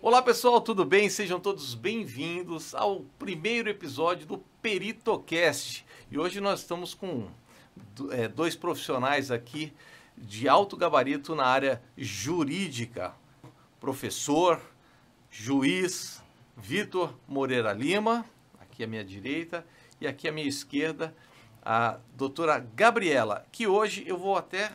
Olá pessoal, tudo bem? Sejam todos bem-vindos ao primeiro episódio do PeritoCast. E hoje nós estamos com dois profissionais aqui de alto gabarito na área jurídica. Professor, juiz Vitor Moreira Lima, aqui à minha direita, e aqui à minha esquerda, a doutora Gabriela, que hoje eu vou até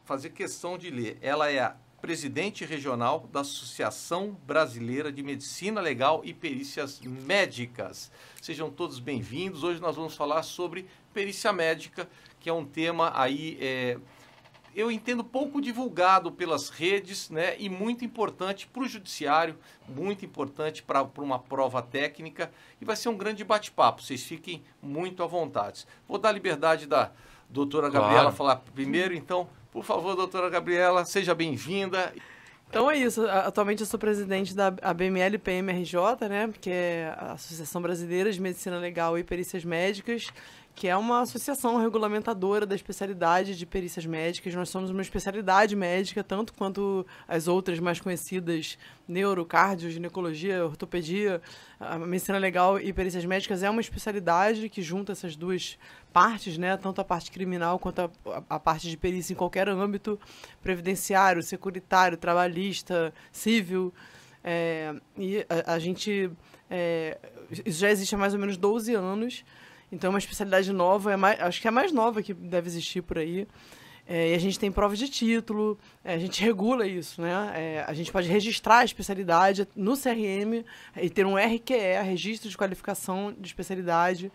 fazer questão de ler. Ela é a presidente regional da Associação Brasileira de Medicina Legal e Perícias Médicas. Sejam todos bem-vindos. Hoje nós vamos falar sobre perícia médica, que é um tema aí, eu entendo, pouco divulgado pelas redes, né? E muito importante para o judiciário, muito importante para uma prova técnica. E vai ser um grande bate-papo. Vocês fiquem muito à vontade. Vou dar a liberdade da doutora Gabriela falar primeiro, então... Por favor, doutora Gabriela, seja bem-vinda. Então é isso. Atualmente eu sou presidente da ABML-PMRJ, né, que é a Associação Brasileira de Medicina Legal e Perícias Médicas, que é uma associação regulamentadora da especialidade de perícias médicas. Nós somos uma especialidade médica, tanto quanto as outras mais conhecidas, neuro, cardio, ginecologia, ortopedia. A medicina legal e perícias médicas é uma especialidade que junta essas duas partes, né, tanto a parte criminal quanto a parte de perícia em qualquer âmbito, previdenciário, securitário, trabalhista, civil. E a gente... isso já existe há mais ou menos 12 anos. Então, é uma especialidade nova, acho que é a mais nova que deve existir por aí. E a gente tem provas de título, a gente regula isso, né? A gente pode registrar a especialidade no CRM e ter um RQE, Registro de Qualificação de Especialidade,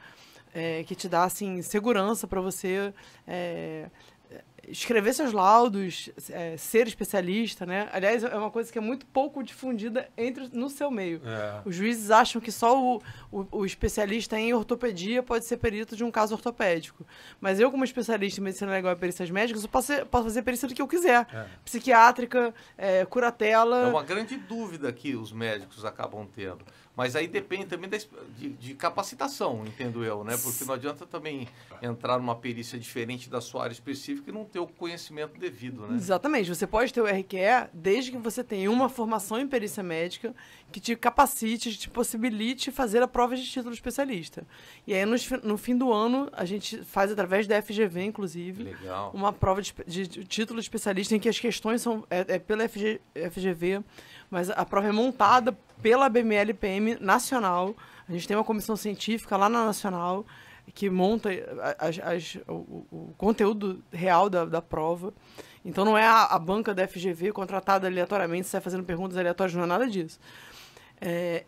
que te dá, assim, segurança para você escrever seus laudos, ser especialista, né? Aliás, é uma coisa que é muito pouco difundida no seu meio. Os juízes acham que só o especialista em ortopedia pode ser perito de um caso ortopédico. Mas eu, como especialista em medicina legal e perícias médicas, eu posso fazer perícia do que eu quiser. Psiquiátrica, curatela... É uma grande dúvida que os médicos acabam tendo. Mas aí depende também de capacitação, entendo eu, né? Porque não adianta também entrar numa perícia diferente da sua área específica e não ter o conhecimento devido, né? Exatamente. Você pode ter o RQE desde que você tenha uma formação em perícia médica que te capacite, te possibilite fazer a prova de título de especialista. E aí, no fim do ano, a gente faz, através da FGV, inclusive, uma prova de título de especialista em que as questões são pela FGV, mas a prova é montada pela ABML-PM nacional. A gente tem uma comissão científica lá na nacional que monta o conteúdo real da prova. Então não é a banca da FGV contratada aleatoriamente, sai fazendo perguntas aleatórias, não é nada disso.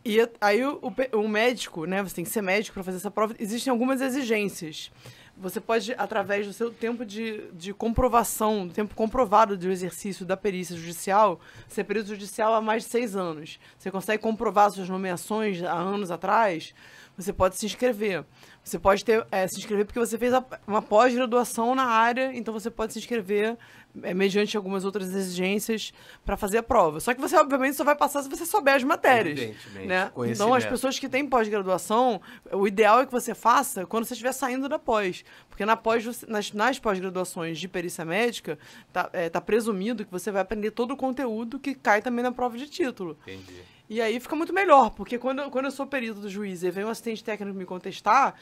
E aí o médico, né, você tem que ser médico para fazer essa prova. Existem algumas exigências. Você pode, através do seu tempo de comprovação, do tempo comprovado do exercício da perícia judicial, ser perito judicial há mais de 6 anos. Você consegue comprovar suas nomeações há anos atrás, você pode se inscrever. Você pode se inscrever porque você fez uma pós-graduação na área, então você pode se inscrever mediante algumas outras exigências para fazer a prova. Só que você, obviamente, só vai passar se você souber as matérias. Né? Então, as pessoas que têm pós-graduação, o ideal é que você faça quando você estiver saindo da pós. Porque nas pós-graduações de perícia médica, tá presumido que você vai aprender todo o conteúdo que cai também na prova de título. Entendi. E aí fica muito melhor, porque quando eu sou perito do juiz e vem um assistente técnico me contestar,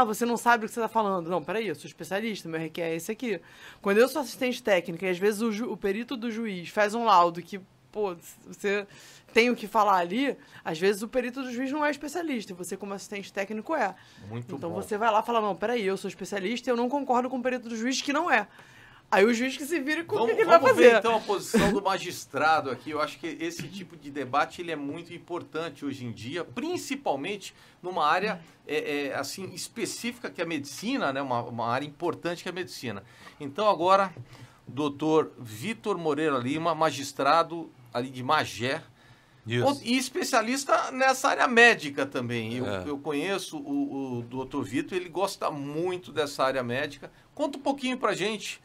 você não sabe o que você está falando. Não, peraí, eu sou especialista, meu RQ é esse aqui. Quando eu sou assistente técnico e às vezes o perito do juiz faz um laudo que, você tem o que falar ali, às vezes o perito do juiz não é especialista, e você como assistente técnico é. Então você vai lá e fala, não, peraí, eu sou especialista e eu não concordo com o perito do juiz que não é. Aí o juiz que se vira com o que ele vai fazer. Vamos ver, então, a posição do magistrado aqui. Eu acho que esse tipo de debate ele é muito importante hoje em dia, principalmente numa área assim, específica que é a medicina, né? Uma área importante que é a medicina. Então, agora, doutor Vitor Moreira Lima, magistrado ali de Magé, e especialista nessa área médica também. Eu conheço o doutor Vitor, ele gosta muito dessa área médica. Conta um pouquinho pra gente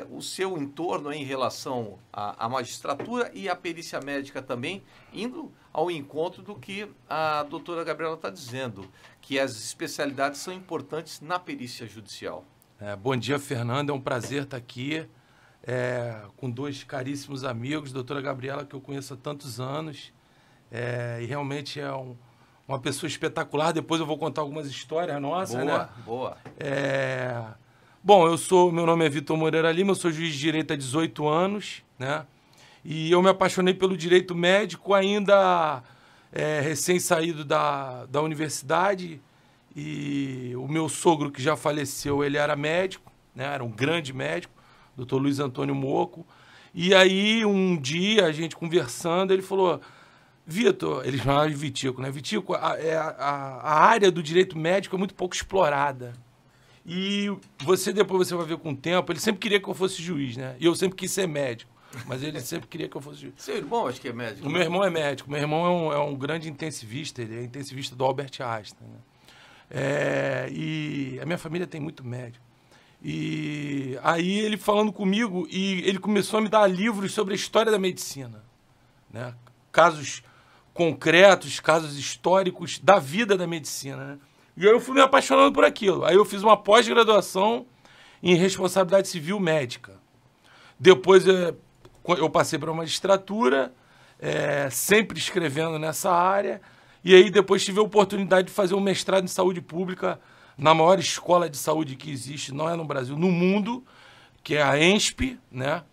o seu entorno em relação à magistratura e à perícia médica também, indo ao encontro do que a doutora Gabriela está dizendo, que as especialidades são importantes na perícia judicial. Bom dia, Fernando. É um prazer estar aqui com dois caríssimos amigos, doutora Gabriela, que eu conheço há tantos anos, E realmente é uma pessoa espetacular. Depois eu vou contar algumas histórias nossas, né? Boa. Bom, meu nome é Vitor Moreira Lima, eu sou juiz de direito há 18 anos, né? E eu me apaixonei pelo direito médico ainda recém-saído da universidade. E o meu sogro, que já faleceu, ele era médico, né? Era um grande médico, Dr. Luiz Antônio Moco. E aí, um dia, a gente conversando, ele falou... Vitor, ele chamava de Vitico, né? Vitico, a área do direito médico é muito pouco explorada. E depois você vai ver com o tempo, ele sempre queria que eu fosse juiz, né? E eu sempre quis ser médico, mas ele sempre queria que eu fosse juiz. Seu irmão acho que é médico. O meu irmão é médico, meu irmão é um grande intensivista, ele é intensivista do Albert Einstein, né? E a minha família tem muito médico. E aí ele falando comigo, e ele começou a me dar livros sobre a história da medicina, né? Casos concretos, casos históricos da vida da medicina, né? E aí eu fui me apaixonando por aquilo. Aí eu fiz uma pós-graduação em responsabilidade civil médica. Depois eu passei para uma magistratura, sempre escrevendo nessa área. E aí depois tive a oportunidade de fazer um mestrado em saúde pública na maior escola de saúde que existe, não é no Brasil, no mundo, que é a ENSP, né?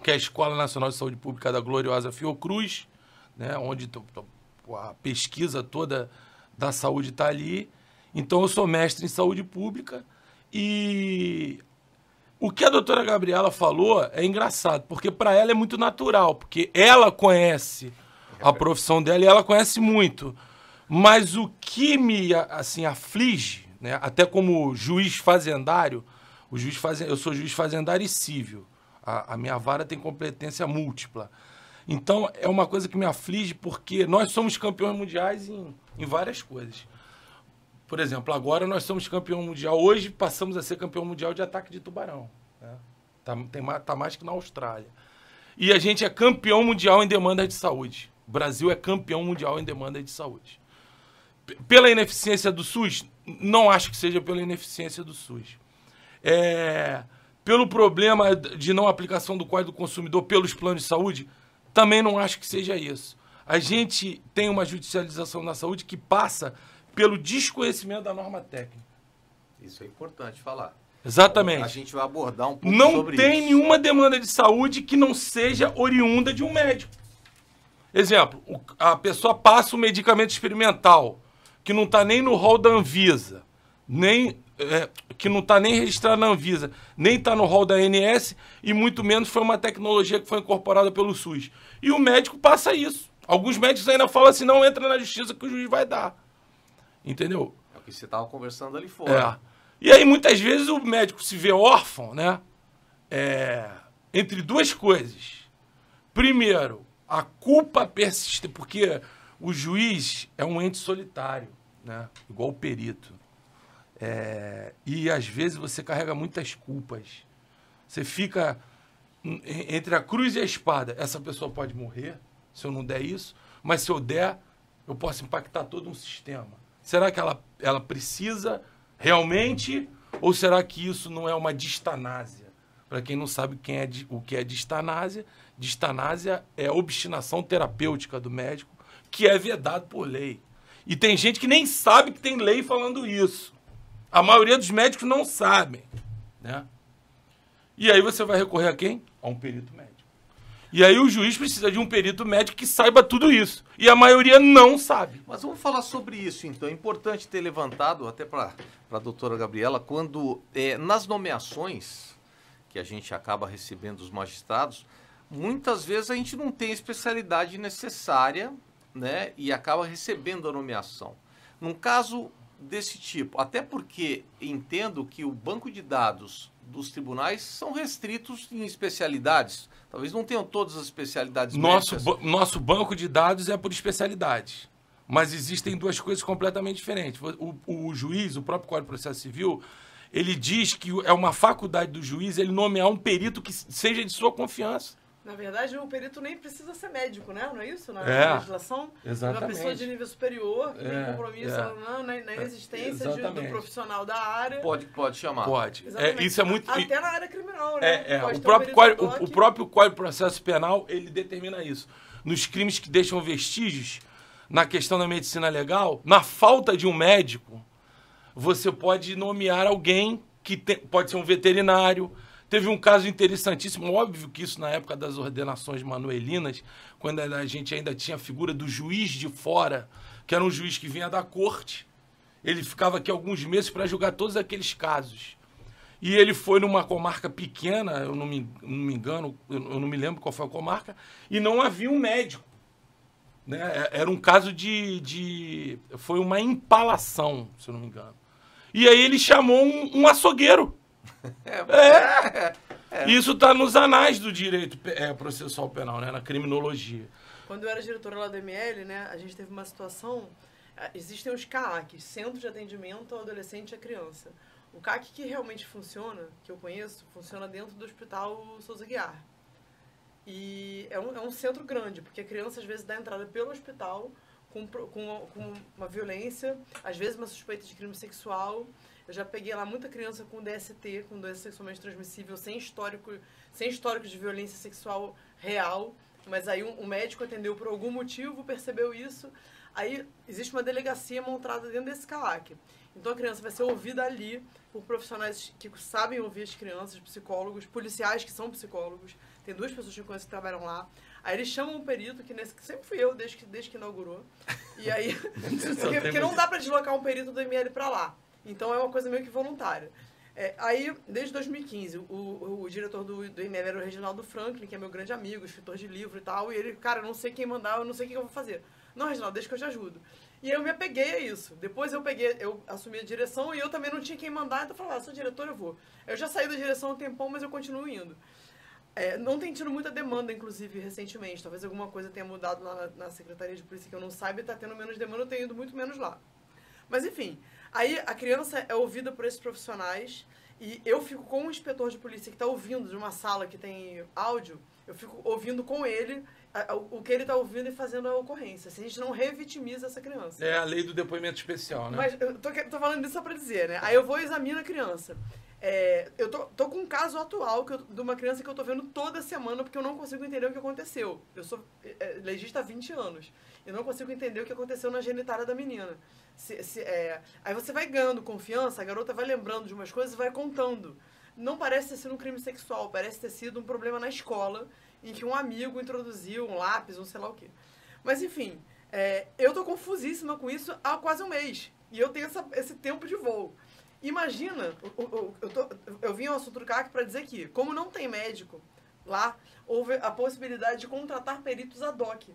Que é a Escola Nacional de Saúde Pública da gloriosa Fiocruz, né? Onde a pesquisa toda da saúde está ali. Então, eu sou mestre em saúde pública e o que a doutora Gabriela falou é engraçado, porque para ela é muito natural, porque ela conhece a profissão dela e ela conhece muito. Mas o que me assim, aflige, né? Até como juiz fazendário, eu sou juiz fazendário e cívil. A minha vara tem competência múltipla. Então, é uma coisa que me aflige porque nós somos campeões mundiais em várias coisas. Por exemplo, agora nós somos campeão mundial. Hoje passamos a ser campeão mundial de ataque de tubarão, né? Tá mais que na Austrália. E a gente é campeão mundial em demanda de saúde. O Brasil é campeão mundial em demanda de saúde. Pela ineficiência do SUS? Não acho que seja pela ineficiência do SUS. Pelo problema de não aplicação do Código do Consumidor pelos planos de saúde? Também não acho que seja isso. A gente tem uma judicialização na saúde que passa pelo desconhecimento da norma técnica. Isso é importante falar. Exatamente. Então, a gente vai abordar um pouco sobre isso. Não tem nenhuma demanda de saúde que não seja oriunda de um médico. Exemplo, a pessoa passa um medicamento experimental que não está nem no rol da Anvisa, que não está nem registrado na Anvisa, nem está no rol da ANS e muito menos foi uma tecnologia que foi incorporada pelo SUS. E o médico passa isso. Alguns médicos ainda falam assim, não entra na justiça que o juiz vai dar. Entendeu? É o que você estava conversando ali fora. E aí, muitas vezes, o médico se vê órfão, né? Entre duas coisas. Primeiro, a culpa persiste, porque o juiz é um ente solitário, né? Igual o perito. E, às vezes, você carrega muitas culpas. Você fica entre a cruz e a espada. Essa pessoa pode morrer se eu não der isso, mas se eu der, eu posso impactar todo um sistema. Será que ela precisa realmente ou será que isso não é uma distanásia? Para quem não sabe o que é distanásia, distanásia é a obstinação terapêutica do médico, que é vedado por lei. E tem gente que nem sabe que tem lei falando isso. A maioria dos médicos não sabem, né? E aí você vai recorrer a quem? A um perito médico. E aí o juiz precisa de um perito médico que saiba tudo isso. E a maioria não sabe. Mas vamos falar sobre isso, então. É importante ter levantado, até para a doutora Gabriela, quando nas nomeações que a gente acaba recebendo dos magistrados, muitas vezes a gente não tem a especialidade necessária, né? E acaba recebendo a nomeação. Num caso desse tipo, até porque entendo que o banco de dados dos tribunais são restritos em especialidades. Talvez não tenham todas as especialidades médicas. Nosso banco de dados é por especialidade. Mas existem duas coisas completamente diferentes. O juiz, o próprio Código de Processo Civil, ele diz que é uma faculdade do juiz ele nomear um perito que seja de sua confiança. Na verdade, o perito nem precisa ser médico, né? Não é isso? Na legislação, exatamente. Uma pessoa de nível superior que tem compromisso na existência do profissional da área. Pode chamar. Pode. Isso é muito... Até na área criminal, né? O próprio Código de Processo Penal, ele determina isso. nos crimes que deixam vestígios, na questão da medicina legal, na falta de um médico, você pode nomear alguém que pode ser um veterinário. Teve um caso interessantíssimo, óbvio que isso na época das ordenações manuelinas, quando a gente ainda tinha a figura do juiz de fora, que era um juiz que vinha da corte, ele ficava aqui alguns meses para julgar todos aqueles casos. E ele foi numa comarca pequena, eu não me engano, eu não me lembro qual foi a comarca, e não havia um médico. Né? Era um caso foi uma empalação, se eu não me engano. E aí ele chamou um açougueiro. Isso está nos anais do direito processual penal, né? Na criminologia. Quando eu era diretora lá do ML, né, a gente teve uma situação... Existem os CAACs, Centro de Atendimento ao Adolescente e à Criança. O CAAC que realmente funciona, que eu conheço, funciona dentro do Hospital Souza Guiar. E é um centro grande, porque a criança às vezes dá entrada pelo hospital com uma violência, às vezes uma suspeita de crime sexual. Eu já peguei lá muita criança com DST, com doença sexualmente transmissível, sem histórico de violência sexual real, mas aí um médico atendeu por algum motivo, percebeu isso, aí existe uma delegacia montada dentro desse CAAC. Então a criança vai ser ouvida ali por profissionais que sabem ouvir as crianças, psicólogos, policiais que são psicólogos. Tem 2 pessoas que eu conheço que trabalham lá. Aí eles chamam um perito, que sempre fui eu, desde que inaugurou. E aí, porque não dá para deslocar um perito do ML para lá. Então é uma coisa meio que voluntária. Aí, desde 2015, o diretor do ML era o Reginaldo Franklin, que é meu grande amigo, escritor de livro e tal. E ele, cara, eu não sei quem mandar, eu não sei o que eu vou fazer. Não, Reginaldo, deixa que eu te ajudo. E eu me apeguei a isso. Depois eu assumi a direção e eu também não tinha quem mandar, então eu falei, sou diretor, eu vou. Eu já saí da direção há um tempão, mas eu continuo indo. Não tem tido muita demanda, inclusive, recentemente. Talvez alguma coisa tenha mudado lá na Secretaria de Polícia que eu não saiba e está tendo menos demanda, eu tenho ido muito menos lá. Mas, enfim, aí a criança é ouvida por esses profissionais e eu fico com um inspetor de polícia que está ouvindo de uma sala que tem áudio, eu fico ouvindo com ele o que ele está ouvindo e fazendo a ocorrência. Assim, a gente não revitimiza essa criança. É a lei do depoimento especial, né? Mas eu tô falando isso só para dizer, né? Aí eu vou e examino a criança. Eu tô com um caso atual de uma criança que eu tô vendo toda semana porque eu não consigo entender o que aconteceu. Eu sou legista há 20 anos. Eu não consigo entender o que aconteceu na genitália da menina. Aí você vai ganhando confiança, a garota vai lembrando de umas coisas e vai contando. Não parece ter sido um crime sexual, parece ter sido um problema na escola em que um amigo introduziu um lápis, um sei lá o quê. Mas enfim, eu tô confusíssima com isso há quase um mês. E eu tenho esse tempo de voo. Imagina, eu vim ao assunto do CAAC para dizer que, como não tem médico lá, houve a possibilidade de contratar peritos ad hoc.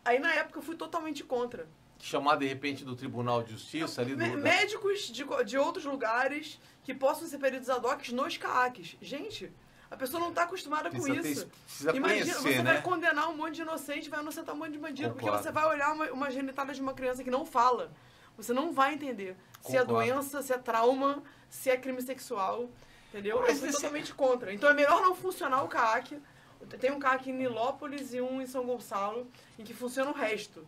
Aí, na época, eu fui totalmente contra. Chamar, de repente, do Tribunal de Justiça? Ali médicos de outros lugares que possam ser peritos ad hoc nos CAACs. Gente, a pessoa não está acostumada com isso. Imagina, você vai condenar um monte de inocente, vai inocentar um monte de bandido, porque você vai olhar uma genitália de uma criança que não fala. Você não vai entender se é doença, se é trauma, se é crime sexual, entendeu? Eu fui totalmente contra. Então é melhor não funcionar o CAAC. Tem um CAAC em Nilópolis e um em São Gonçalo, em que funciona o resto.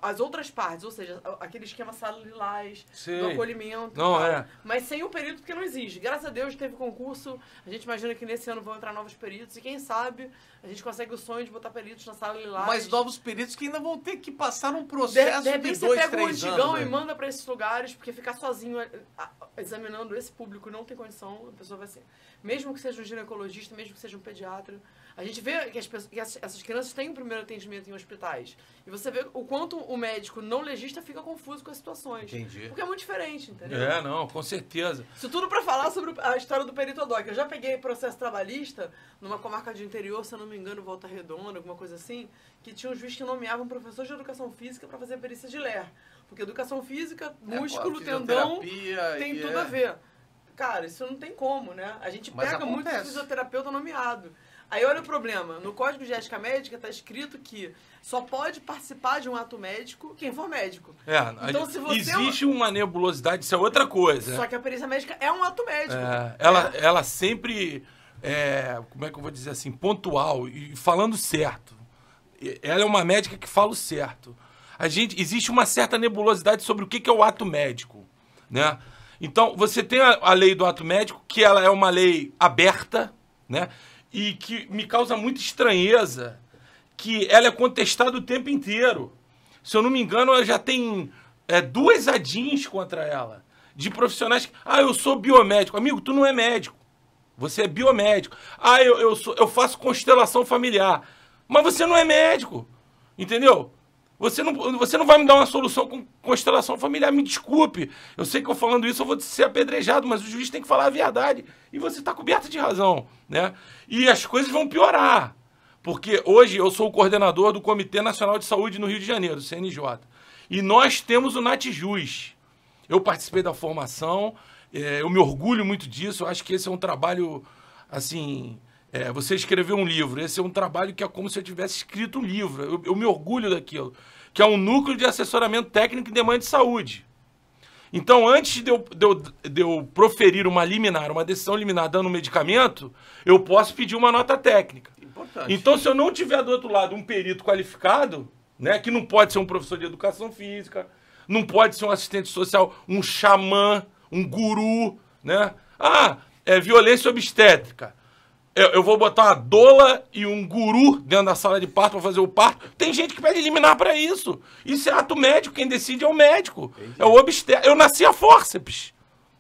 As outras partes, ou seja, aquele esquema sala lilás, do acolhimento, mas sem o perito, porque não exige. Graças a Deus teve concurso, a gente imagina que nesse ano vão entrar novos peritos, e quem sabe a gente consegue o sonho de botar peritos na sala lilás. Mas novos peritos que ainda vão ter que passar um processo de 2, 3 anos. De repente você pega o antigão e manda para esses lugares, porque ficar sozinho examinando esse público não tem condição, a pessoa vai ser. Mesmo que seja um ginecologista, mesmo que seja um pediatra. A gente vê que essas crianças têm um primeiro atendimento em hospitais. E você vê o quanto o médico não legista fica confuso com as situações. Entendi. Porque é muito diferente, entendeu? Não, com certeza. Isso tudo para falar sobre a história do perito ad hoc. Eu já peguei processo trabalhista numa comarca de interior, se eu não me engano, Volta Redonda, alguma coisa assim, que tinha um juiz que nomeava um professor de educação física para fazer perícia de LER. Porque educação física, músculo, tendão, tem tudo a ver. Cara, isso não tem como, né? A gente pega muito fisioterapeuta nomeado. Aí olha o problema, no Código de Ética Médica está escrito que só pode participar de um ato médico quem for médico. Então, se você existe uma nebulosidade, isso é outra coisa. Só que a perícia médica é um ato médico. Ela sempre, como é que eu vou dizer assim, pontual e falando certo. Ela é uma médica que fala o certo. Existe uma certa nebulosidade sobre o que é o ato médico, né? Então, você tem a lei do ato médico, que ela é uma lei aberta, né? E que me causa muita estranheza que ela é contestada o tempo inteiro. Se eu não me engano, ela já tem 2 ADINs contra ela. De profissionais que... eu sou biomédico. Amigo, tu não é médico. Você é biomédico. Eu faço constelação familiar. Mas você não é médico. Entendeu? Você não vai me dar uma solução com constelação familiar. Me desculpe. Eu sei que eu falando isso eu vou ser apedrejado, mas o juiz tem que falar a verdade. E você está coberto de razão, né? E as coisas vão piorar. Porque hoje eu sou o coordenador do Comitê Nacional de Saúde no Rio de Janeiro, CNJ. E nós temos o NatJus. Eu participei da formação, eu me orgulho muito disso. Eu acho que esse é um trabalho, assim... você escreveu um livro, esse é um trabalho que é como se eu tivesse escrito um livro. Eu me orgulho daquilo, que é um núcleo de assessoramento técnico em demanda de saúde. Então, antes de eu proferir uma liminar, uma decisão liminar dando um medicamento, eu posso pedir uma nota técnica. Importante. Então, se eu não tiver do outro lado um perito qualificado, né, que não pode ser um professor de educação física, não pode ser um assistente social, um xamã, um guru, né? Violência obstétrica. Eu vou botar uma doula e um guru dentro da sala de parto para fazer o parto. Tem gente que pede liminar para isso. Isso é ato médico, quem decide é o médico. Entendi. É o obstétrico. Eu nasci a fórceps.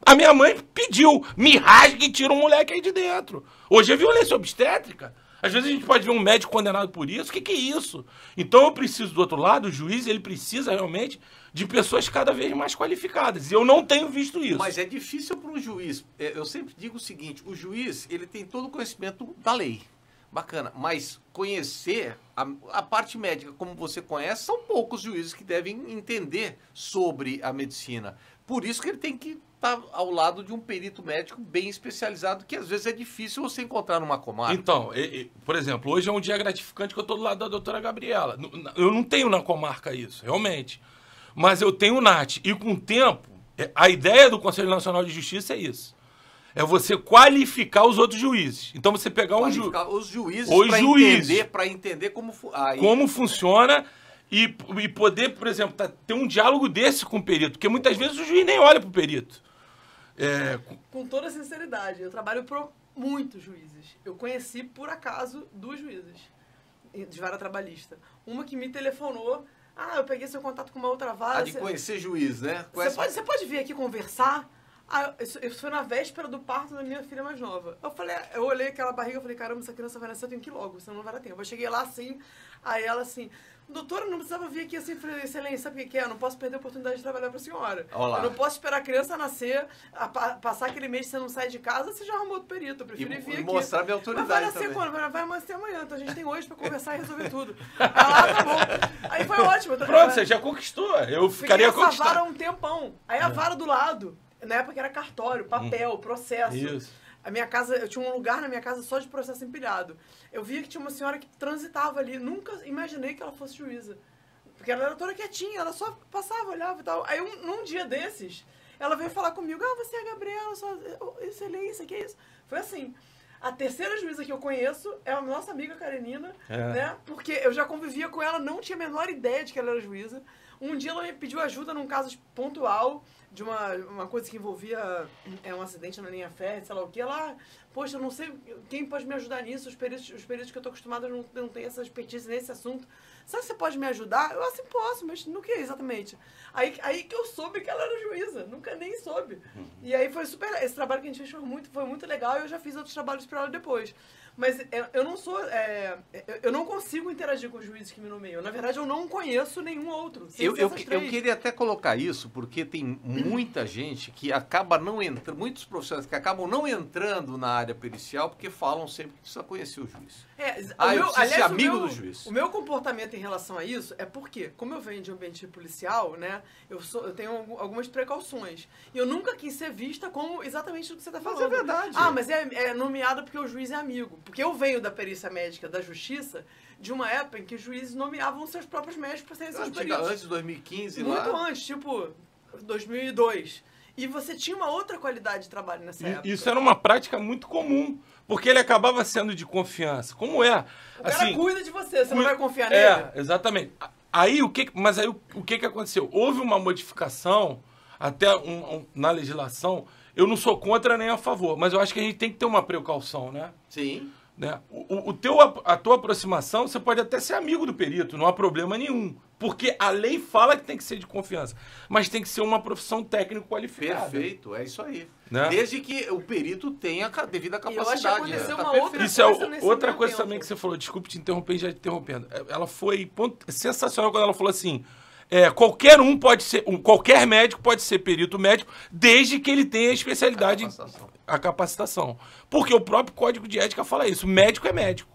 A minha mãe pediu, me rasgue e tira um moleque aí de dentro. Hoje é violência obstétrica. Às vezes a gente pode ver um médico condenado por isso. O que é isso? Então eu preciso, do outro lado, o juiz, ele precisa realmente de pessoas cada vez mais qualificadas. E eu não tenho visto isso. Mas é difícil para um juiz. Eu sempre digo o seguinte, o juiz, ele tem todo o conhecimento da lei. Bacana. Mas conhecer a parte médica como você conhece, são poucos juízes que devem entender sobre a medicina. Por isso que ele tem que estar ao lado de um perito médico bem especializado, que às vezes é difícil você encontrar numa comarca. Então, por exemplo, hoje é um dia gratificante que eu estou do lado da doutora Gabriela. Eu não tenho na comarca isso, realmente. Mas eu tenho o NAT. E com o tempo, a ideia do Conselho Nacional de Justiça é isso. É você qualificar os outros juízes. Então você pegar os juízes para entender como funciona e poder, por exemplo, ter um diálogo desse com o perito. Porque muitas vezes o juiz nem olha para o perito. Com toda sinceridade, eu trabalho para muitos juízes. Eu conheci, por acaso, 2 juízes de vara trabalhista. Uma que me telefonou... eu peguei seu contato com uma outra vara. De conhecer juiz, né? Você pode vir aqui conversar? Isso foi na véspera do parto da minha filha mais nova. Eu olhei aquela barriga e falei, caramba, essa criança vai nascer, eu tenho que ir logo, senão não vai dar tempo. Eu cheguei lá assim, aí ela assim, doutora, não precisava vir aqui assim. Eu falei, excelência, sabe o que é? Eu não posso perder a oportunidade de trabalhar pra senhora. Olá. Eu não posso esperar a criança nascer, passar aquele mês que você não sai de casa, você já arrumou outro perito. Eu prefiro vir aqui. Mostrar minha autoridade. Mas vai nascer quando? Vai nascer amanhã, então a gente tem hoje pra conversar e resolver tudo. Tá bom. Aí foi ótimo. Pronto, você já conquistou. Eu ficaria conquistado. Fiquei essa vara um tempão. Aí a vara do lado, na época era cartório, papel, processo. Isso. A minha casa, eu tinha um lugar na minha casa só de processo empilhado. Eu via que tinha uma senhora que transitava ali. Nunca imaginei que ela fosse juíza. Porque ela era toda quietinha, ela só passava, olhava e tal. Aí num dia desses, ela veio falar comigo, você é a Gabriela, excelência, que é isso? Foi assim. A terceira juíza que eu conheço é a nossa amiga Karenina, né? Porque eu já convivia com ela, não tinha a menor ideia de que ela era juíza. Um dia ela me pediu ajuda num caso pontual de uma coisa que envolvia um acidente na linha férrea, sei lá o que. Ela, poxa, eu não sei quem pode me ajudar nisso, os peritos que eu tô acostumada não tem essa expertise nesse assunto. Será que você pode me ajudar? Eu assim, posso, mas no que exatamente? Aí que eu soube que ela era juíza, nunca nem soube. E aí foi esse trabalho que a gente fez foi muito legal e eu já fiz outros trabalhos para ela depois. Mas eu não sou... eu não consigo interagir com os juízes que me nomeiam. Na verdade, eu não conheço nenhum outro. Eu queria até colocar isso, porque tem muita gente que acaba não entrando... Muitos profissionais que acabam não entrando na área pericial porque falam sempre que precisa conhecer o juiz. Eu preciso ser amigo do juiz. O meu comportamento em relação a isso é porque, como eu venho de ambiente policial, né, eu tenho algumas precauções. E eu nunca quis ser vista como exatamente o que você está falando. Mas é verdade. Mas é nomeado porque o juiz é amigo. Porque eu venho da perícia médica da justiça de uma época em que os juízes nomeavam seus próprios médicos para serem seus peritos. Antes de 2015 Muito antes, tipo 2002. E você tinha uma outra qualidade de trabalho nessa época. Isso era uma prática muito comum, porque ele acabava sendo de confiança. Como é? O cara cuida de você não vai confiar nele? Exatamente. Mas aí o que aconteceu? Houve uma modificação até na legislação. Eu não sou contra nem a favor, mas eu acho que a gente tem que ter uma precaução, né? Sim. Né? A tua aproximação, você pode até ser amigo do perito, não há problema nenhum. Porque a lei fala que tem que ser de confiança. Mas tem que ser uma profissão técnico qualificada. Perfeito, é isso aí. Né? Desde que o perito tenha a devida capacidade. Eu acho que aconteceu uma outra Isso é coisa outra coisa também que você falou. Desculpe te interromper, já te interrompendo. Ela foi sensacional quando ela falou assim... qualquer um pode ser... qualquer médico pode ser perito médico, desde que ele tenha a especialidade... A capacitação. Porque o próprio Código de Ética fala isso. Médico é médico.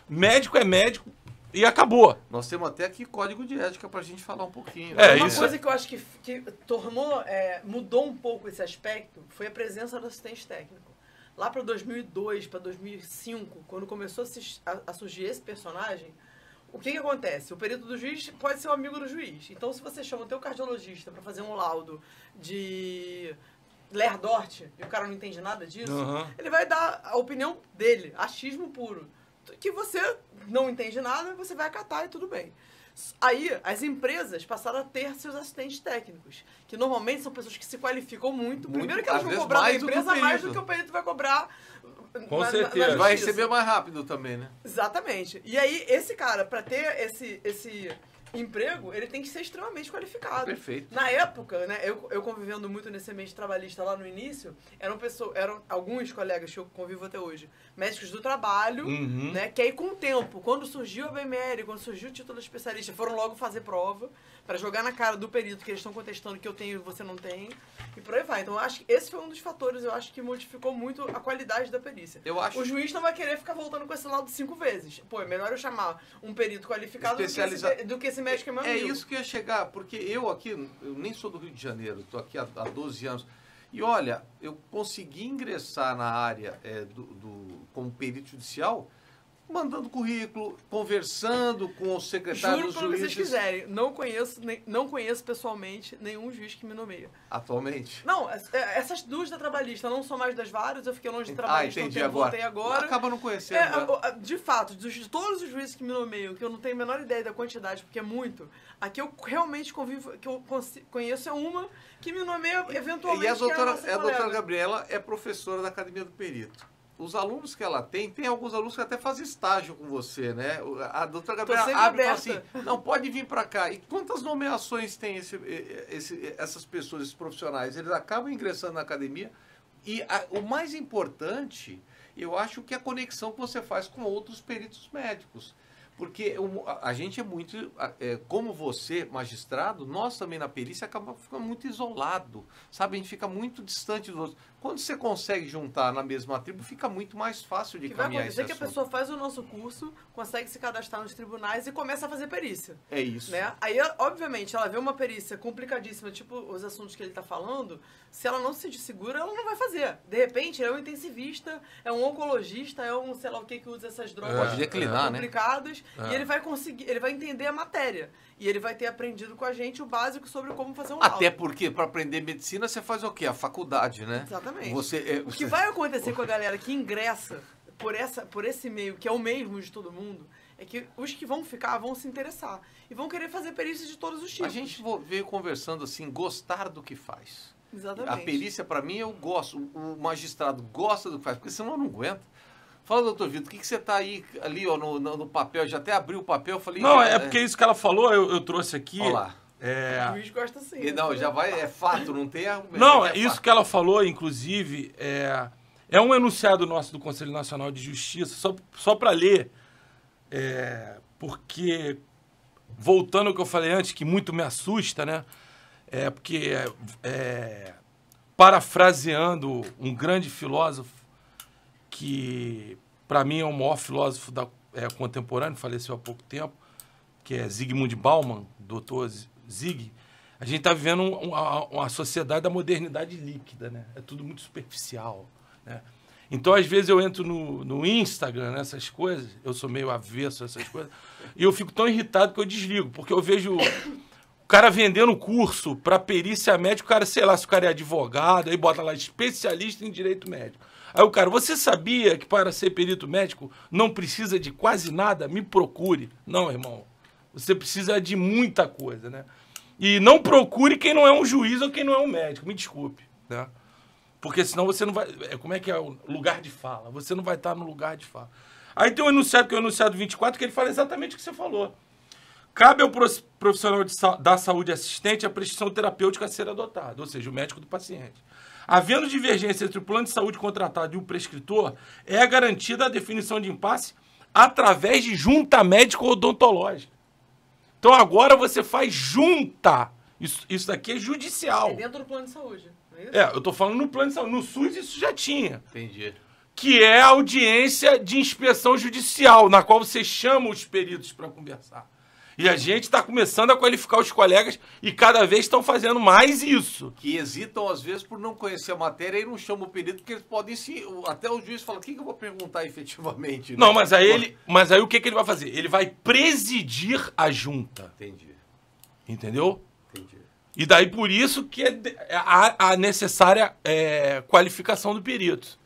Médico é médico e acabou. Nós temos até aqui Código de Ética pra gente falar um pouquinho. Uma coisa que eu acho que tornou, mudou um pouco esse aspecto foi a presença do assistente técnico. Lá para 2002, para 2005, quando começou a surgir esse personagem, o que acontece? O perito do juiz pode ser um amigo do juiz. Então, se você chama o teu cardiologista para fazer um laudo de... Lerdort, e o cara não entende nada disso, ele vai dar a opinião dele, achismo puro. Que você não entende nada, você vai acatar e tudo bem. Aí, as empresas passaram a ter seus assistentes técnicos, que normalmente são pessoas que se qualificam muito. Primeiro que elas vão cobrar da empresa mais do que o perito vai cobrar. Com certeza. Vai receber mais rápido também, né? Exatamente. E aí, esse cara, para ter esse emprego, ele tem que ser extremamente qualificado. Perfeito. Na época, né, eu convivendo muito nesse ambiente trabalhista lá no início, eram alguns colegas que eu convivo até hoje, médicos do trabalho, né, que aí com o tempo, quando surgiu a BML, quando surgiu o título de especialista, foram logo fazer prova para jogar na cara do perito que eles estão contestando que eu tenho e você não tem, e por aí vai. Então, eu acho que esse foi um dos fatores, eu acho que modificou muito a qualidade da perícia. O juiz não vai querer ficar voltando com esse laudo 5 vezes. Pô, é melhor eu chamar um perito qualificado do que esse médico é meu amigo. É isso que eu ia chegar, porque eu aqui, eu nem sou do Rio de Janeiro, estou aqui há 12 anos. E olha, eu consegui ingressar na área como perito judicial, mandando currículo, conversando com o secretário dos juízes. Juro pra vocês quiserem, não conheço pessoalmente nenhum juiz que me nomeia. Atualmente? Não, essas duas da trabalhista não são mais das várias, eu fiquei longe de trabalhista, entendi, voltei agora. Acaba não conhecendo. De fato, de todos os juízes que me nomeiam, que eu não tenho a menor ideia da quantidade, porque é muito, a que eu realmente convivo, que eu conheço é uma que me nomeia eventualmente. E a doutora Gabriela é professora da Academia do Perito. Os alunos que ela tem alguns alunos que até fazem estágio com você, né? A doutora Gabriela abre e fala assim, não, pode vir para cá. E quantas nomeações tem essas pessoas, esses profissionais? Eles acabam ingressando na academia e o mais importante, eu acho que é a conexão que você faz com outros peritos médicos. Porque a gente é muito, como você, magistrado, nós também na perícia acaba ficando muito isolado, sabe? A gente fica muito distante dos outros. Quando você consegue juntar na mesma tribo, fica muito mais fácil de caminhar esse assunto. Que a pessoa faz o nosso curso, consegue se cadastrar nos tribunais e começa a fazer perícia. É isso. Né? Aí, obviamente, ela vê uma perícia complicadíssima, tipo os assuntos que ele está falando, se ela não se sentir segura, ela não vai fazer. De repente, é um intensivista, é um oncologista, é um sei lá o que usa essas drogas pode declinar, complicadas, e ele vai conseguir, ele vai entender a matéria. E ele vai ter aprendido com a gente o básico sobre como fazer um laudo. Até porque, para aprender medicina, você faz o quê? A faculdade, né? Exatamente. O que vai acontecer com a galera que ingressa por esse meio, que é o mesmo de todo mundo, é que os que vão ficar vão se interessar. E vão querer fazer perícias de todos os tipos. A gente veio conversando assim, gostar do que faz. Exatamente. A perícia, para mim, eu gosto. O magistrado gosta do que faz, porque senão eu não aguento. Fala, doutor Vitor, o que você está aí, ali ó, no papel? Já até abriu o papel, eu falei... Não, é porque isso que ela falou, eu trouxe aqui... Olha lá. O juiz gosta sim. E não, já vai, é fato, não tem argumento. Não, isso fato. Que ela falou, inclusive, é um enunciado nosso do Conselho Nacional de Justiça, só para ler, porque, voltando ao que eu falei antes, que muito me assusta, né? Porque, parafraseando um grande filósofo, que para mim é o maior filósofo contemporâneo, faleceu há pouco tempo, que é Zygmunt Bauman, doutor Zig, a gente está vivendo uma sociedade da modernidade líquida, né? É tudo muito superficial, né? Então, às vezes, eu entro no Instagram, nessas coisas, eu sou meio avesso a essas coisas, e eu fico tão irritado que eu desligo, porque eu vejo o cara vendendo curso para perícia médica, o cara, sei lá, se o cara é advogado, aí bota lá especialista em direito médico. Aí o cara, você sabia que para ser perito médico não precisa de quase nada? Me procure. Não, irmão. Você precisa de muita coisa, né? E não procure quem não é um juiz ou quem não é um médico. Me desculpe, né? Porque senão você não vai... Como é que é o lugar de fala? Você não vai estar no lugar de fala. Aí tem um enunciado, que é o enunciado 24, que ele fala exatamente o que você falou. Cabe ao profissional da saúde assistente a prescrição terapêutica a ser adotada, ou seja, o médico do paciente. Havendo divergência entre o plano de saúde contratado e o prescritor, é garantida a definição de impasse através de junta médico-odontológica. Então agora você faz junta. Isso daqui é judicial. É dentro do plano de saúde, não é isso? É, eu tô falando no plano de saúde. No SUS isso já tinha. Entendi. Que é a audiência de inspeção judicial, na qual você chama os peritos para conversar. E a gente está começando a qualificar os colegas e cada vez estão fazendo mais isso. Que hesitam, às vezes, por não conhecer a matéria e não chamam o perito, porque eles podem se... Até o juiz fala, o que eu vou perguntar efetivamente? Né? Não, mas aí o que ele vai fazer? Ele vai presidir a junta. Entendi. Entendeu? Entendi. E daí por isso que é a necessária qualificação do perito.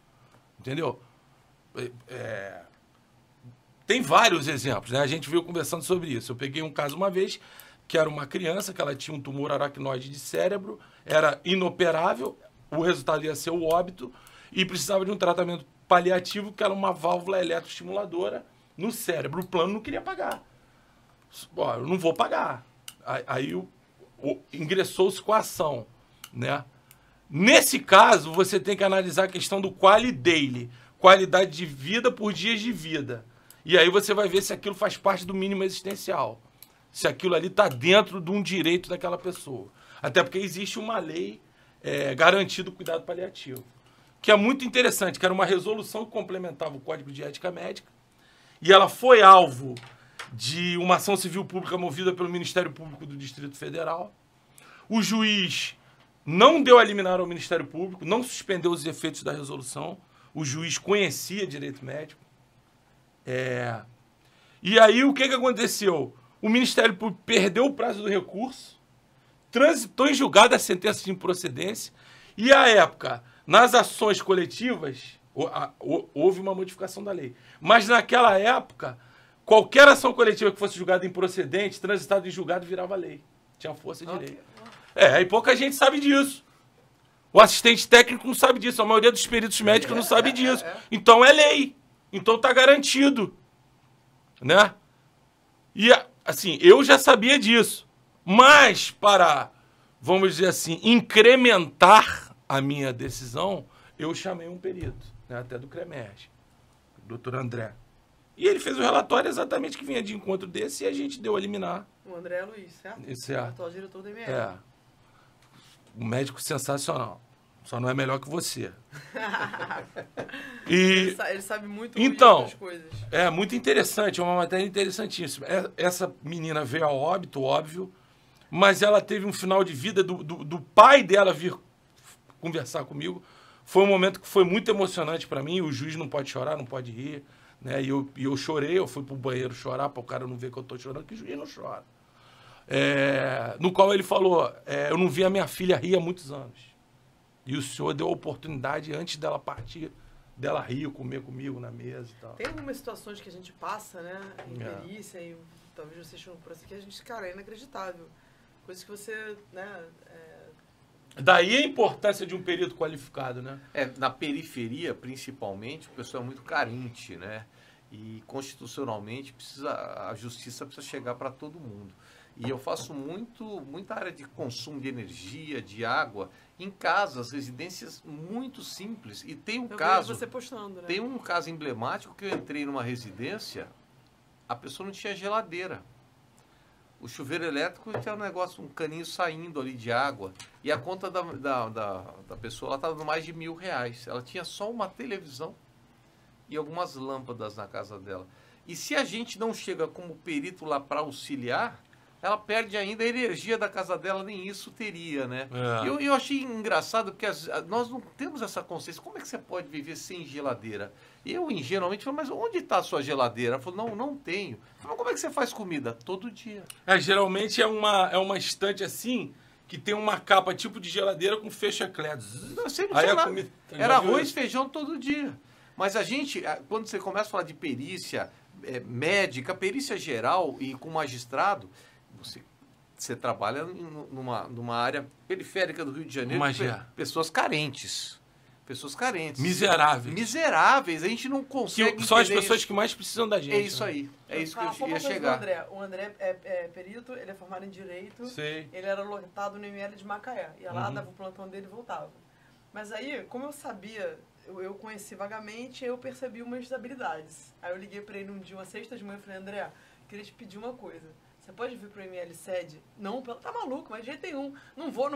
Entendeu? Tem vários exemplos, né? A gente veio conversando sobre isso. Eu peguei um caso uma vez, que era uma criança, que ela tinha um tumor aracnoide de cérebro, era inoperável, o resultado ia ser o óbito, e precisava de um tratamento paliativo, que era uma válvula eletroestimuladora no cérebro. O plano não queria pagar. Ó, eu não vou pagar. Aí ingressou-se com a ação, né? Nesse caso, você tem que analisar a questão do qualidade, qualidade de vida por dias de vida. E aí você vai ver se aquilo faz parte do mínimo existencial. Se aquilo ali está dentro de um direito daquela pessoa. Até porque existe uma lei garantindo o cuidado paliativo. Que é muito interessante, que era uma resolução que complementava o Código de Ética Médica. E ela foi alvo de uma ação civil pública movida pelo Ministério Público do Distrito Federal. O juiz não deu a liminar ao Ministério Público, não suspendeu os efeitos da resolução. O juiz conhecia direito médico. E aí o que aconteceu? O Ministério Público perdeu o prazo do recurso, transitou em julgado a sentença de improcedência, e à época, nas ações coletivas, houve uma modificação da lei. Mas naquela época, qualquer ação coletiva que fosse julgada improcedente, transitada em julgado, virava lei. Tinha força de lei. E pouca gente sabe disso. O assistente técnico não sabe disso, a maioria dos peritos médicos não sabe disso. Então é lei. Então tá garantido, né? E, assim, eu já sabia disso. Mas para, vamos dizer assim, incrementar a minha decisão, eu chamei um perito, né, até do CREMERG, o doutor André. E ele fez o relatório exatamente que vinha de encontro desse e a gente deu a liminar. O André Luiz, certo? Isso é. O atual diretor do MR. Um médico sensacional. Só não é melhor que você. E Ele sabe muito então, das coisas. É muito interessante, é uma matéria interessantíssima. Essa menina veio a óbito, óbvio, mas ela teve um final de vida do pai dela vir conversar comigo. Foi um momento que foi muito emocionante para mim. O juiz não pode chorar, não pode rir, né? E eu chorei, eu fui pro banheiro chorar para o cara não ver que eu tô chorando, que o juiz não chora. No qual ele falou, eu não vi a minha filha rir há muitos anos. E o senhor deu a oportunidade, antes dela partir, dela rir, comer comigo na mesa e tal. Tem algumas situações que a gente passa, né, em perícia, e talvez vocês chamam por assim, que a gente, cara, é inacreditável. Coisas que você, né... Daí a importância de um perito qualificado, né? Na periferia, principalmente, o pessoal é muito carente, né? E constitucionalmente a justiça precisa chegar para todo mundo. E eu faço muita área de consumo de energia, de água, em casas, residências muito simples. E tem um caso... você postando, né? Tem um caso emblemático que eu entrei numa residência, a pessoa não tinha geladeira. O chuveiro elétrico tinha um caninho saindo ali de água. E a conta da pessoa estava no mais de R$1.000. Ela tinha só uma televisão e algumas lâmpadas na casa dela. E se a gente não chega como perito lá para auxiliar, ela perde ainda a energia da casa dela, nem isso teria, né? Eu achei engraçado, porque nós não temos essa consciência. Como é que você pode viver sem geladeira? Eu, ingenuamente, falei, mas onde está a sua geladeira? Ela falou, não tenho. Eu falei, mas como é que você faz comida? Todo dia. Geralmente é uma estante assim, que tem uma capa tipo de geladeira com fecha-cledos. Era arroz e feijão todo dia. Mas a gente, quando você começa a falar de perícia médica, perícia geral e com magistrado, você trabalha numa área periférica do Rio de Janeiro, pessoas carentes. Pessoas carentes. Miseráveis. Miseráveis. A gente não consegue Que são as entender pessoas isso. que mais precisam da gente. É isso né? aí. É isso que Só eu uma ia coisa do chegar. André. O André é perito, ele é formado em Direito. Sei. Ele era lotado no ML de Macaé. Ia lá, dava o plantão dele e voltava. Mas aí, como eu sabia, eu conheci vagamente, eu percebi umas habilidades. Aí eu liguei pra ele um dia, uma sexta de manhã, e falei, André, queria te pedir uma coisa. Você pode vir pro ML Sede? Não, tá maluco, mas de jeito nenhum. Não vou.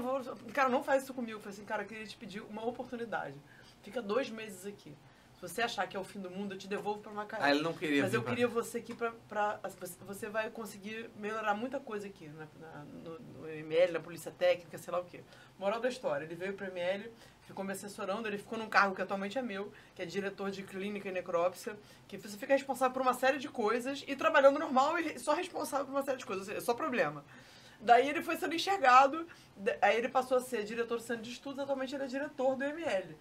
Cara, não faz isso comigo. Eu falei assim, cara, eu queria te pedir uma oportunidade. Fica 2 meses aqui. Se você achar que é o fim do mundo, eu te devolvo pra Macaé. Ah, ele não queria Mas vir eu pra- queria você aqui você vai conseguir melhorar muita coisa aqui no ML, na Polícia Técnica, sei lá o quê. Moral da história, ele veio pro ML, ficou me assessorando, ele ficou num cargo que atualmente é meu, que é diretor de clínica e necrópsia, que você fica responsável por uma série de coisas e trabalhando normal e só responsável por uma série de coisas, é só problema. Daí ele foi sendo enxergado, aí ele passou a ser diretor do Centro de Estudos, atualmente ele é diretor do ML.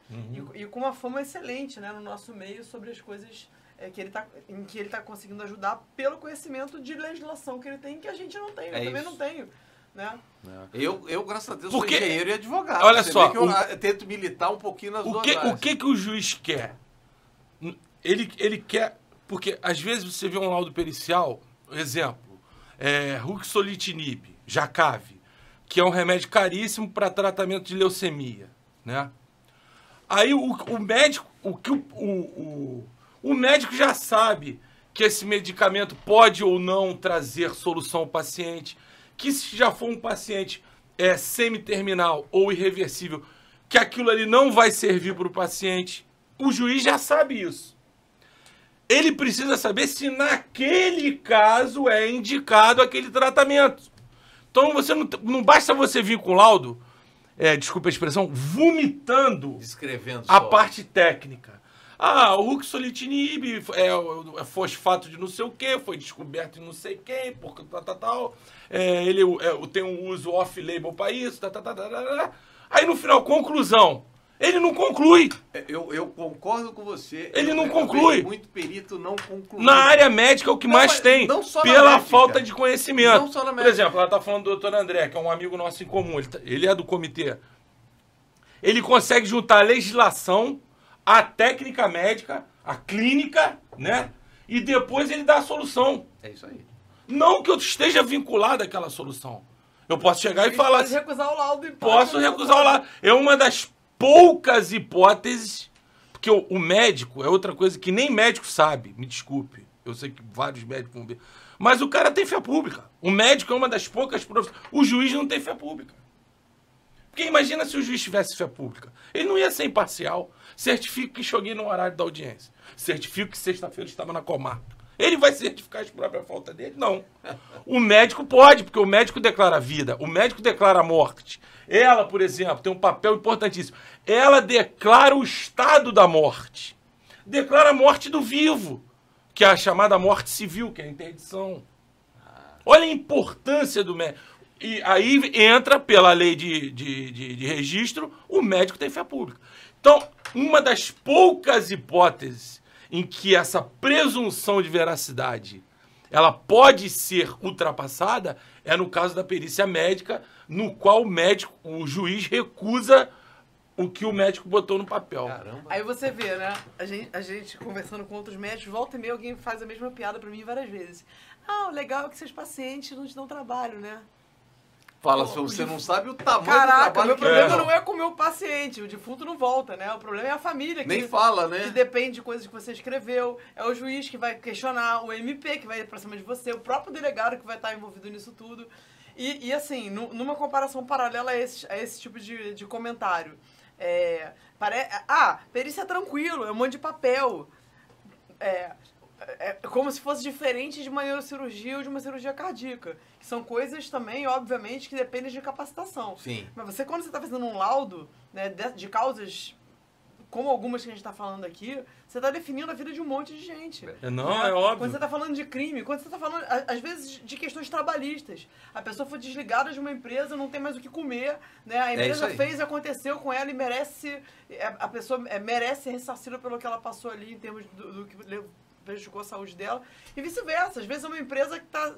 E com uma fama excelente, né, no nosso meio sobre as coisas em que ele está conseguindo ajudar pelo conhecimento de legislação que ele tem, que a gente não tem, eu também não tenho. Né? Eu, graças a Deus, Porque- sou engenheiro e advogado. Olha Você só, vê que eu tento militar um pouquinho nas duas áreas. O que o juiz quer? Ele quer... Porque, às vezes, você vê um laudo pericial, exemplo, ruxolitinib, Jacave, que é um remédio caríssimo para tratamento de leucemia, né? Aí o médico, o médico já sabe que esse medicamento pode ou não trazer solução ao paciente, que se já for um paciente semi-terminal ou irreversível, que aquilo ali não vai servir para o paciente. O juiz já sabe isso. Ele precisa saber se naquele caso é indicado aquele tratamento. Então você não basta você vir com laudo, desculpa a expressão, vomitando Descrevendo a só. parte técnica. O ruxolitinib é fosfato de não sei o que, foi descoberto em não sei quem, porque tal. Ele tem um uso off-label para isso, Aí no final, conclusão. Ele não conclui. Eu concordo com você. Ele não Eu conclui. vejo muito perito não conclui. Na área médica é o que mais mas tem, não só na pela médica. falta de conhecimento. Não só na Por médica. exemplo, ela está falando do doutor André, que é um amigo nosso em comum. Ele é do comitê. Ele consegue juntar a legislação, a técnica médica, a clínica, né? E depois ele dá a solução. É isso aí. Não que eu esteja vinculado àquela solução. Eu posso chegar e falar Pode recusar o laudo e posso recusar o laudo. É uma das poucas hipóteses, porque o médico é outra coisa que nem médico sabe, me desculpe. Eu sei que vários médicos vão ver. Mas o cara tem fé pública. O médico é uma das poucas profissões. O juiz não tem fé pública. Porque imagina se o juiz tivesse fé pública. Ele não ia ser imparcial. Certifico que cheguei no horário da audiência. Certifico que sexta-feira estava na comarca. Ele vai certificar as próprias faltas dele? Não. O médico pode, porque o médico declara a vida, o médico declara a morte. Ela, por exemplo, tem um papel importantíssimo. Ela declara o estado da morte. Declara a morte do vivo, que é a chamada morte civil, que é a interdição. Olha a importância do médico. E aí entra, pela lei de registro, o médico tem fé pública. Então, uma das poucas hipóteses em que essa presunção de veracidade ela pode ser ultrapassada é no caso da perícia médica, no qual o juiz recusa o que o médico botou no papel. Caramba. Aí você vê, né? A gente conversando com outros médicos, volta e meia alguém faz a mesma piada pra mim várias vezes. O legal é que seus pacientes não te dão trabalho, né? Fala, se você não sabe o tamanho do Caraca, trabalho meu que problema é. não é com o meu paciente, o defunto não volta, né? O problema é a família. Nem fala, né? Que depende de coisas que você escreveu, é o juiz que vai questionar, o MP que vai ir pra cima de você, o próprio delegado que vai estar envolvido nisso tudo. E assim, numa comparação paralela a esse tipo de comentário. Perícia é tranquilo, é um monte de papel. É como se fosse diferente de uma neurocirurgia ou de uma cirurgia cardíaca. Que são coisas também, obviamente, que dependem de capacitação. Sim. Mas quando você está fazendo um laudo, né, de causas como algumas que a gente está falando aqui, você está definindo a vida de um monte de gente. Não, é óbvio. Quando você está falando de crime, quando você está falando, às vezes, de questões trabalhistas. A pessoa foi desligada de uma empresa, não tem mais o que comer, né? A empresa fez, aconteceu com ela e merece... A pessoa merece ser ressarcida pelo que ela passou ali em termos do que prejudicou a saúde dela. E vice-versa. Às vezes é uma empresa que está...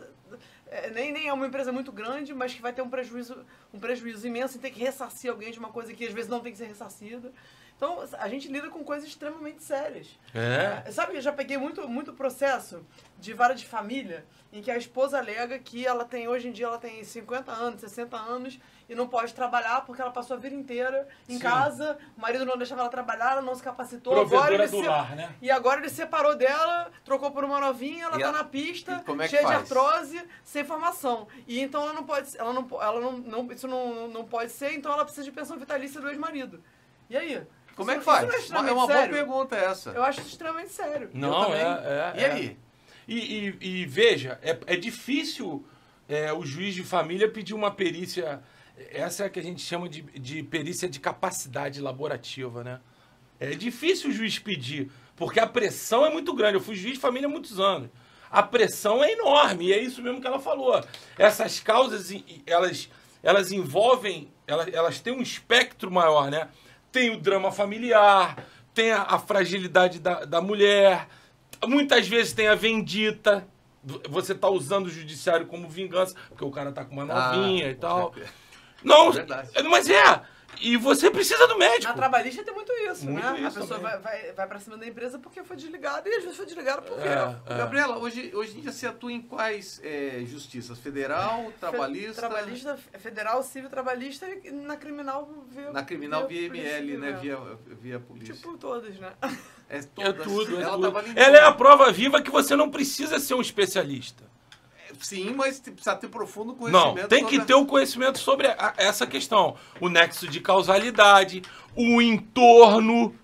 Nem é uma empresa muito grande, mas que vai ter um prejuízo imenso em ter que ressarcir alguém de uma coisa que às vezes não tem que ser ressarcida. Então, a gente lida com coisas extremamente sérias. Sabe, eu já peguei muito processo de vara de família em que a esposa alega que hoje em dia ela tem 50 anos, 60 anos e não pode trabalhar porque ela passou a vida inteira em casa, o marido não deixava ela trabalhar, ela não se capacitou. Provedora do lar, né? E agora ele separou dela, trocou por uma novinha, ela tá na pista, cheia de artrose, sem formação. E então ela não pode, isso não pode ser, então ela precisa de pensão vitalícia do ex-marido. E aí? Como é que faz? É uma boa pergunta essa. Eu acho isso extremamente sério. Não, E aí? E veja, é difícil o juiz de família pedir uma perícia. Essa é a que a gente chama de perícia de capacidade laborativa, né? É difícil o juiz pedir, porque a pressão é muito grande. Eu fui juiz de família há muitos anos. A pressão é enorme, e é isso mesmo que ela falou. Essas causas, elas envolvem, elas têm um espectro maior, né? Tem o drama familiar, tem a fragilidade da mulher, muitas vezes tem a vendita, você está usando o judiciário como vingança, porque o cara tá com uma novinha e tal. Não, mas e você precisa do médico. Na trabalhista tem muito isso, muito né? Isso a pessoa vai pra cima da empresa porque foi desligada e às vezes foi desligada porque... Gabriela, hoje em dia você atua em quais justiças? Federal, trabalhista? Trabalhista, federal, civil, trabalhista e na criminal via ML, né? Via polícia. Tipo todas, né? Tudo. Ela é a prova viva que você não precisa ser um especialista. Sim, mas precisa ter profundo conhecimento. Não, tem que ter o conhecimento sobre essa questão. O nexo de causalidade, o entorno,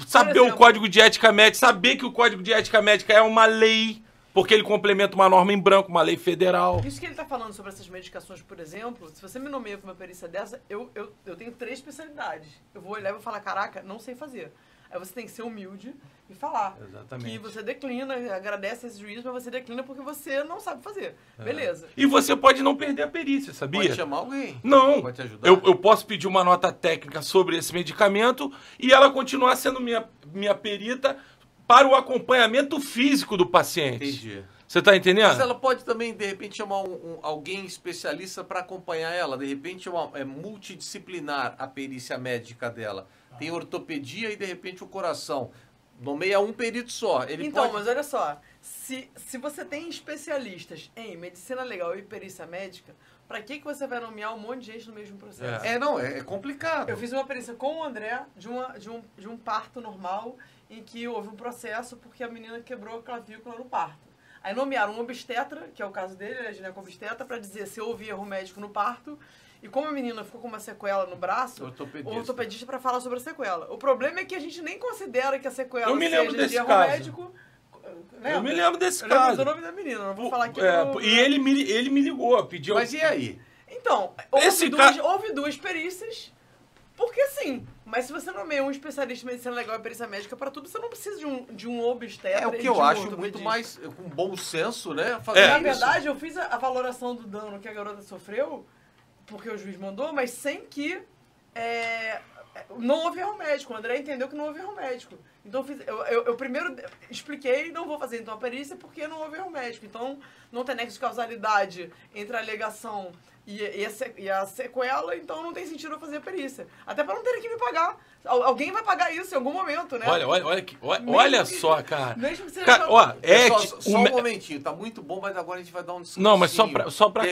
saber o código de ética médica, saber que o código de ética médica é uma lei, porque ele complementa uma norma em branco, uma lei federal. Isso que ele está falando sobre essas medicações, por exemplo, se você me nomeia com uma perícia dessa, eu tenho 3 especialidades. Eu vou olhar e vou falar, caraca, não sei fazer. Aí você tem que ser humilde e falar. Exatamente. Que você declina, agradece esse juiz, mas você declina porque você não sabe fazer. Beleza. E você pode não perder a perícia, sabia? Pode chamar alguém. Não. Pode te ajudar. Eu posso pedir uma nota técnica sobre esse medicamento e ela continuar sendo minha perita para o acompanhamento físico do paciente. Entendi. Você está entendendo? Mas ela pode também, de repente, chamar alguém especialista para acompanhar ela. De repente, é multidisciplinar a perícia médica dela. Tem ortopedia e, de repente, o coração. Nomeia um perito só. Mas olha só. Se você tem especialistas em medicina legal e perícia médica, para que você vai nomear um monte de gente no mesmo processo? É complicado. Eu fiz uma perícia com o André de um parto normal em que houve um processo porque a menina quebrou a clavícula no parto. Aí nomearam um obstetra, que é o caso dele, ele é gineco-obstetra, para dizer se houve erro médico no parto. E como a menina ficou com uma sequela no braço, o ortopedista para falar sobre a sequela. O problema é que a gente nem considera que a sequela seja de erro médico. Lembra? Eu me lembro desse caso. caso. Eu lembro do nome da menina, não vou falar aqui. E ele me ligou, pediu... Mas e aí? Então, houve 2 perícias, porque sim. Mas se você nomeia um especialista em medicina legal e perícia médica para tudo, você não precisa de um obstetra. É o que eu acho muito mais com bom senso, né? Na verdade, eu fiz a valoração do dano que a garota sofreu, porque o juiz mandou, mas sem que não houve erro médico. O André entendeu que não houve erro médico. Então eu primeiro expliquei, não vou fazer então a perícia porque não houve erro médico. Então não tem nexo de causalidade entre a alegação e a sequela, então não tem sentido eu fazer a perícia. Até para não ter que me pagar. Alguém vai pagar isso em algum momento, né? Olha só, cara. Mesmo que seja só um momentinho, tá muito bom, mas agora a gente vai dar um descanso. Não, mas só pra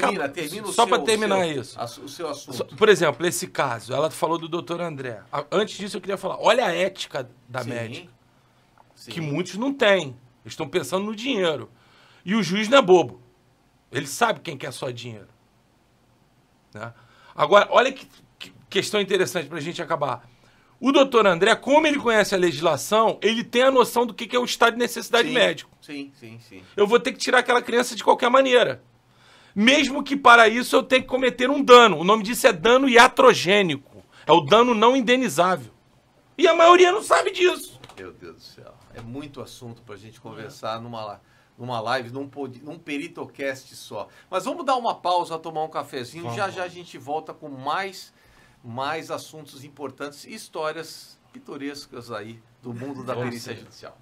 terminar isso. O seu assunto. Por exemplo, esse caso, ela falou do Dr. André. Antes disso, eu queria falar, olha a ética da médica. Sim. Que muitos não têm. Eles estão pensando no dinheiro. E o juiz não é bobo. Ele sabe quem quer só dinheiro. Né? Agora, olha que questão interessante para a gente acabar. O doutor André, como ele conhece a legislação, ele tem a noção do que é o estado de necessidade médico. Sim. Eu vou ter que tirar aquela criança de qualquer maneira. Mesmo que para isso eu tenha que cometer um dano. O nome disso é dano iatrogênico. É o dano não indenizável. E a maioria não sabe disso. Meu Deus do céu. É muito assunto para a gente conversar numa live, num peritocast só. Mas vamos dar uma pausa, tomar um cafezinho. Já a gente volta com mais assuntos importantes e histórias pitorescas aí do mundo da perícia judicial.